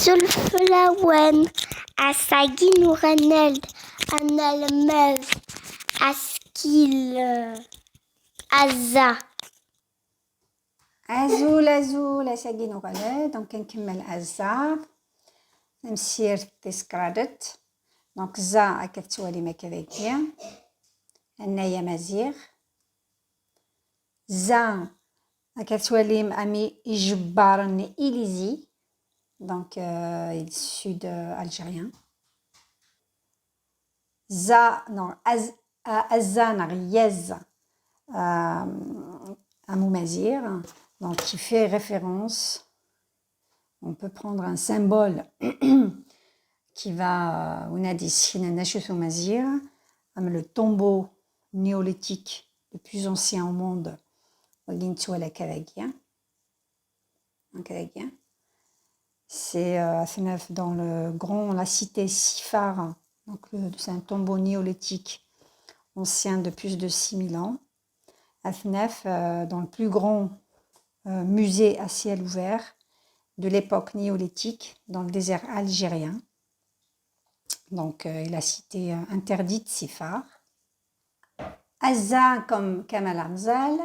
Zulflawen, Asagi Nouraneld, Analmev, Askil, Azza. Azul, Asagi Nouraneld, donc نكمل Azza. نمسير تسكرادت. دونك زا كتولي ما كذاكيا. هنايا مزيغ. زا كتولي أمي جبارن إليزي. Donc, il est sud algérien. Azza Nariez, un moumazir, donc qui fait référence. On peut prendre un symbole qui va, on a dit le tombeau néolithique le plus ancien au monde, c'est dans la cité Sifar, donc c'est un tombeau néolithique ancien de plus de 6000 ans. Afnef, dans le plus grand musée à ciel ouvert de l'époque néolithique dans le désert algérien. Donc la cité interdite Sifar. Azza comme Kamal Amzal.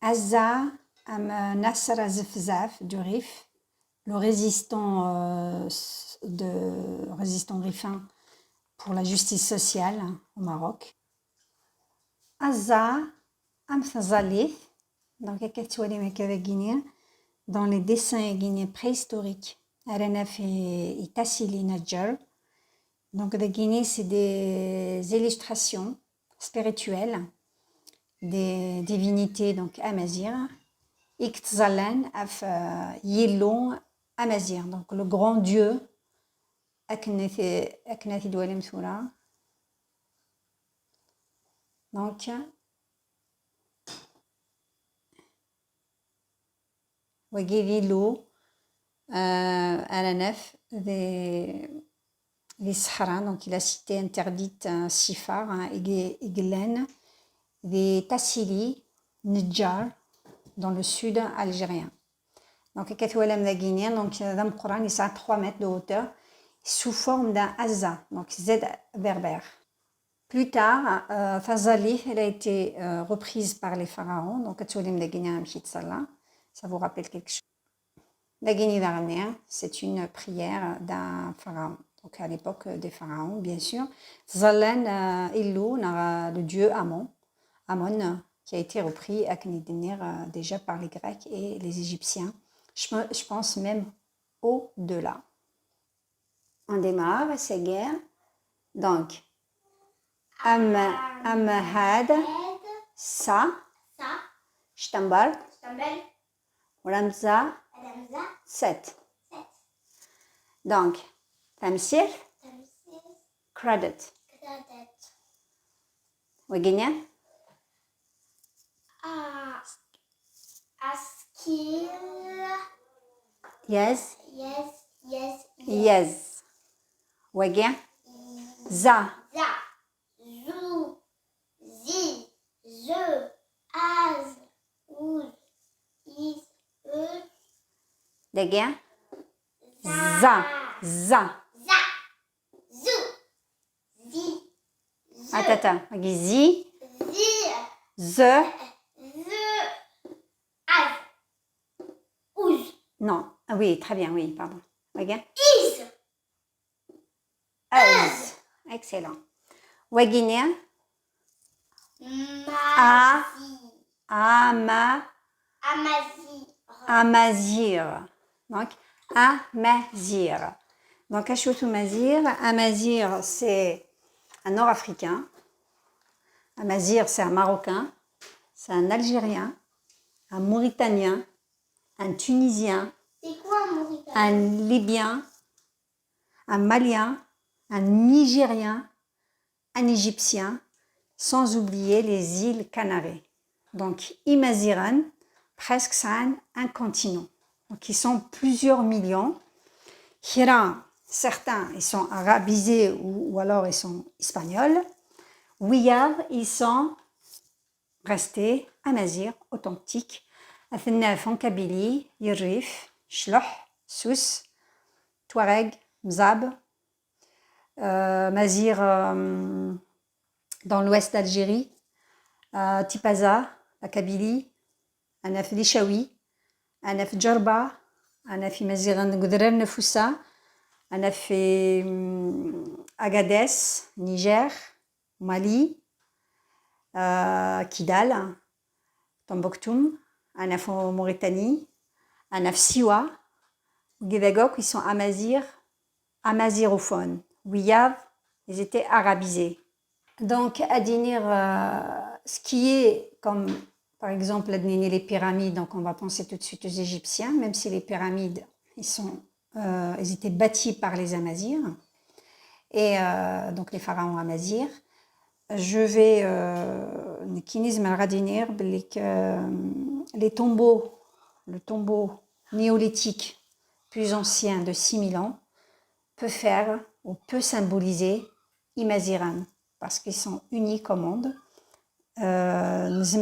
Azza am Nasser Zefzaf du Rif. Le résistant rifin pour la justice sociale au Maroc. Azza Amthazalith, donc dans les dessins guinéens préhistoriques, Aranaf et Tassili Nadjar. Donc les Guinées, c'est des illustrations spirituelles des divinités donc amazir. Iktzalan af Yilon Amazir, donc le grand dieu Aknathi Doualem Soula. Donc, Wagililo Alanef, les Sahara, donc la cité interdite Sifar, Iglen, des Tassili, Nidjar, dans le sud algérien. Donc, Katoualem la Guinée, donc dans le Coran, il est à 3 mètres de hauteur, sous forme d'un Azza, donc Z berbère. Plus tard, Fazali, elle a été reprise par les pharaons, donc Katoualem la Guinée, ça vous rappelle quelque chose. La Guinée d'Arnéen, c'est une prière d'un pharaon, donc à l'époque des pharaons, bien sûr. Zalen Illou, le dieu Amon, qui a été repris à Knidenir déjà par les Grecs et les Égyptiens. Je pense même au-delà. On démarre, c'est guerre. Donc, Am Amhad, Sa, Shtambal, Ramza, 7. Donc, Tamsil, credit. Wagenya, Askil. yes, Yes. yes. Wagya, Za, Za. Zu. Zi. Ze. Az. Uz. Is. Eus. Degya, Za, Za. Za. Zu. Zi. Ze. Attends, Wagi, Zi, Zi. Ze, Ze. Az. Uz. non, ah oui, très bien, oui, pardon. Wagya, Is. Az. Excellent. Waginia, Mazi. Ama, Amazi. Amazir. Donc, Amazir. Donc, Ashoutou Mazir. Amazir, c'est un Nord-Africain. Amazir, c'est un Marocain. C'est un Algérien. Un Mauritanien. Un Tunisien. C'est quoi un Mauritanien? Un Libyen. Un Malien. Un Nigérien. Un Égyptien. Sans oublier les îles Canaries. Donc, Imaziran, presque ça, un continent. Donc, ils sont plusieurs millions. Hira, certains, ils sont arabisés ou alors ils sont espagnols. Ouiyar, ils sont restés amazir, authentiques. Athenaf en Kabylie, Yirrif, Shloh, Souss, Touareg, Mzab, Mazir dans l'ouest d'Algérie, Tipaza, la Kabylie, Anaf Lishawi, Anaf Djerba, Anaf Maziran Goudrer Nefoussa, Anaf Agadez, Niger, Mali, Kidal, Tombouctou, Anaf Mauritanie, Anaf Siwa, Guédagok, ils sont amazirophones. Ouyav, ils étaient arabisés. Donc, à dire ce qui est comme, par exemple, les pyramides, donc on va penser tout de suite aux Égyptiens, même si les pyramides, ils étaient bâtis par les Amazirs, et donc les pharaons Amazirs. Je vais, les tombeaux, le tombeau néolithique plus ancien de 6000 ans, peut faire ou peut symboliser Imaziran, parce qu'ils sont uniques au monde. Nous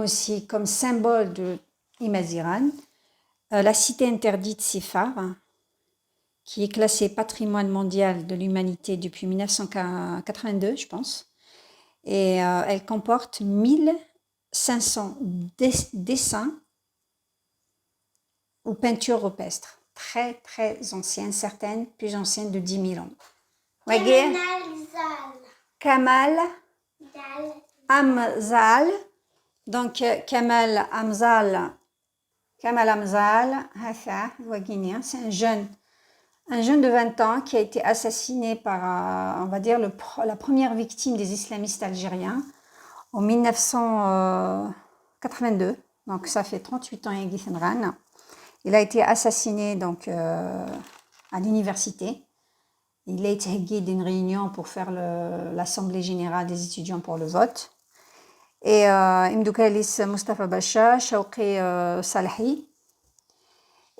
aussi comme symbole de Imaziran, la cité interdite Sifar, qui est classée patrimoine mondial de l'humanité depuis 1982, je pense. Et elle comporte 1500 dessins ou peintures rupestres. Très, très anciennes, certaines plus anciennes de 10 000 ans. Kamal Amzal. Donc, Kamal Amzal, c'est un jeune de 20 ans qui a été assassiné par, on va dire, la première victime des islamistes algériens en 1982. Donc, ça fait 38 ans et Githenran. Il a été assassiné donc, à l'université. Il a été guidé d'une réunion pour faire l'Assemblée générale des étudiants pour le vote. Et Imdoukalis Mustafa Bacha, Shawqi Salahi.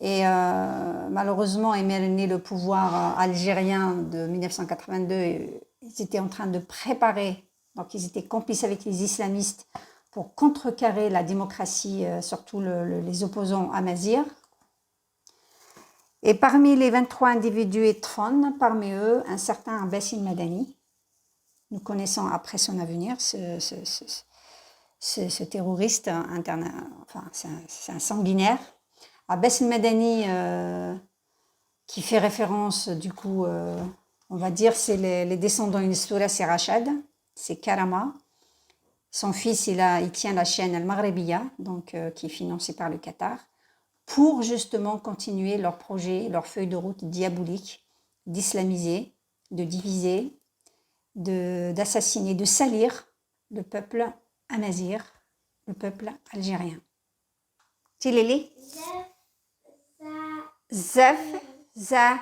Et malheureusement, émergné le pouvoir algérien de 1982, ils étaient en train de préparer, donc ils étaient complices avec les islamistes pour contrecarrer la démocratie, surtout les opposants amazirs. Et parmi les 23 individus et Tfon, parmi eux, un certain Abbas Madani. Nous connaissons après son avenir ce terroriste enfin, c'est un sanguinaire. Abbas Madani, qui fait référence, du coup, on va dire, c'est les descendants Inistura, c'est Rachad, c'est Karama. Son fils, il tient la chaîne Al-Maghribiya, donc qui est financée par le Qatar, pour justement continuer leur projet, leur feuille de route diabolique, d'islamiser, de diviser d'assassiner, de salir le peuple amazigh, le peuple algérien. Tilili Zefzafi.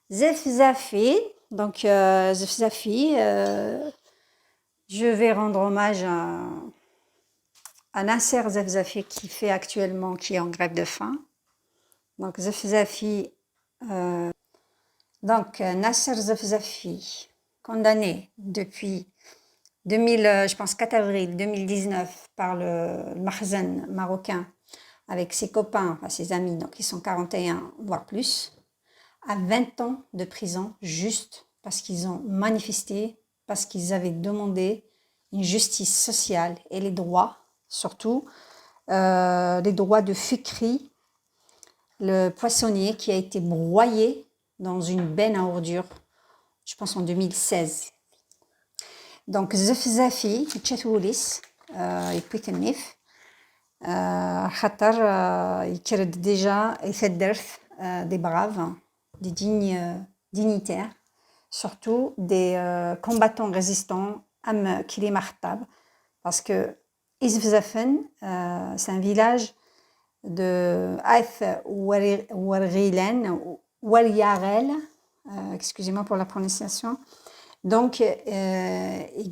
Zefzafi, donc Zefzafi, je vais rendre hommage à Nasser Zefzafi qui est en grève de faim. Donc Zefzafi, Nasser Zefzafi, condamné depuis 4 avril 2019 par le Makhzen marocain avec ses copains, enfin ses amis, donc ils sont 41 voire plus, à 20 ans de prison juste parce qu'ils ont manifesté, parce qu'ils avaient demandé une justice sociale et les droits, surtout les droits de Fikri, le poissonnier qui a été broyé dans une benne à ordures, je pense en 2016. Donc Zefzafi تشاتوليس يبيت النيف خاطر يكرد ديجا يثدرف des braves, des dignes dignitaires, surtout des combattants résistants am Kili Martab, parce que Izfzafen, c'est un village de Ath Warghilen, Waryarel, excusez-moi pour la prononciation. Donc, il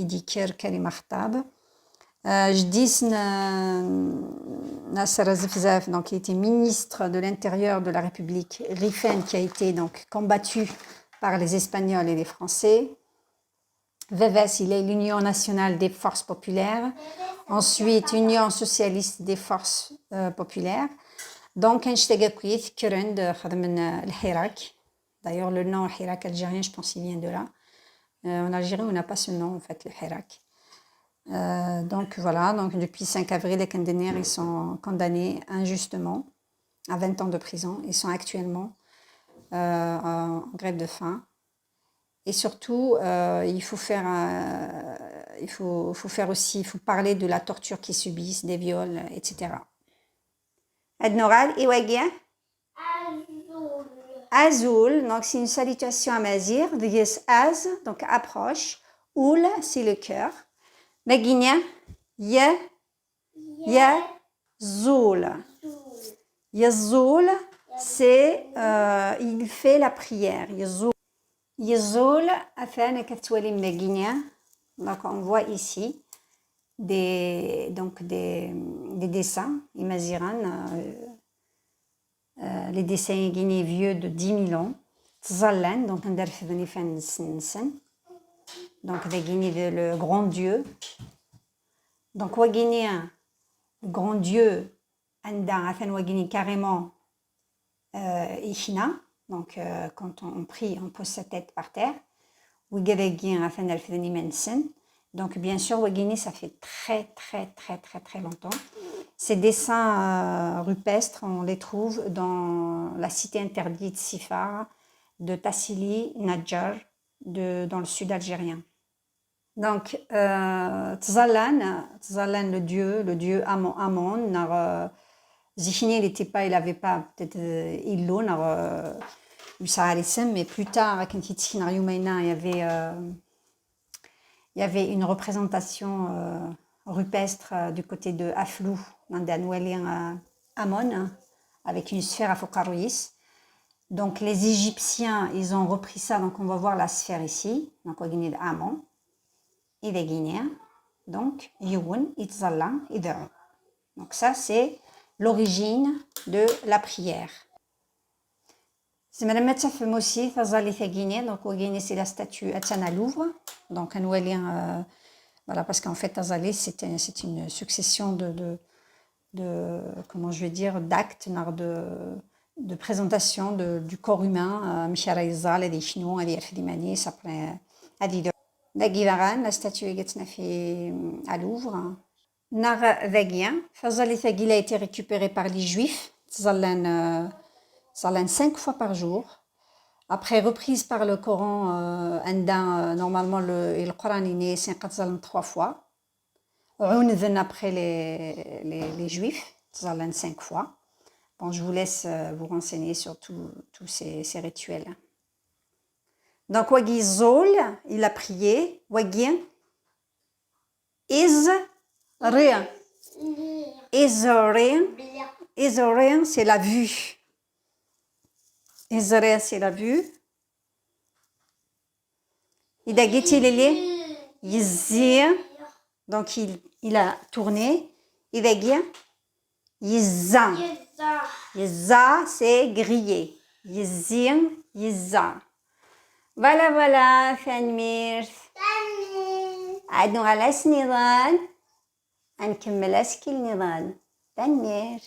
dit Kili Martab. Je dis Nasser Zefzaf, donc qui était ministre de l'Intérieur de la République, Rifen, qui a été donc combattu par les Espagnols et les Français. VEVES, il est l'Union nationale des forces populaires. Ensuite, Union socialiste des forces populaires. Donc, un Shtegakwit, Keren de Hirak. D'ailleurs, le nom Hirak algérien, je pense qu'il vient de là. En Algérie, on n'a pas ce nom, en fait, le Hirak. Donc voilà, donc depuis 5 avril, les Kendener, ils sont condamnés injustement à 20 ans de prison. Ils sont actuellement en grève de faim. Et surtout, il faut parler de la torture qu'ils subissent, des viols, etc. Adnoral, Iwagia Azul, donc c'est une salutation amazigh. Dies Az, donc approche. Oul, c'est le cœur. Maguinia, Yazoul. Yazoul, c'est il fait la prière. Yazoul, afin katwali Maguinia. Donc on voit ici des dessins imaziran, les dessins guinéens vieux de 10 000 ans. Tzallan, donc un donc le grand Dieu. Donc Waguinéen, le grand Dieu, Anda, Athan Waguiné carrément Ichina. Donc quand on prie, on pose sa tête par terre. Wigavegien, Athan Alfedani Mensen. Donc bien sûr, Waguiné, ça fait très longtemps. Ces dessins rupestres, on les trouve dans la cité interdite Sifar de Tassili, Nadjar, dans le sud algérien. Donc, Tzallan, le dieu Amon, Zichini, il avait pas peut-être Illo, mais plus tard, avec un petit scénario maïna, il y avait une représentation rupestre du côté de Aflou, dans Danouelin Amon, avec une sphère à Fokarouis. Donc, les Égyptiens, ils ont repris ça, donc on va voir la sphère ici, donc on a Amon. Et les Guinéens, donc Youn, Itzallan, Idra. Donc ça, c'est l'origine de la prière. C'est Madame Matsafem aussi, Fazali Guinée, donc au Guinée, c'est la statue Atana Louvre. Donc un ouélien, voilà, parce qu'en fait, Azali, c'est une succession comment je vais dire, d'actes, de présentation du corps humain, Michara Izal, et des Chinois, et des Fidimani, ça prend Adido. La statue est à Louvre. Nar Vegien, Fazali Thagil a été récupéré par les Juifs, Zallan 5 fois par jour. Après reprise par le Coran, normalement le Coran est né 3 fois. Ounven après les Juifs, Zallan 5 fois. Bon, je vous laisse vous renseigner sur tous ces rituels. Donc, wagi zol, il a prié. Wagi is rien. Is rien. Bien. Is rien, c'est la vue. Is rien, c'est la vue. Il a guetté les yizir. Donc, il a tourné. Il a gué. Yizan. Yeza. Yza, c'est grillé. Yizir, yizar. Voilà, voilà, Fanmir. Tani. عاد على سنيضان نكمل اسكي النضال تنمير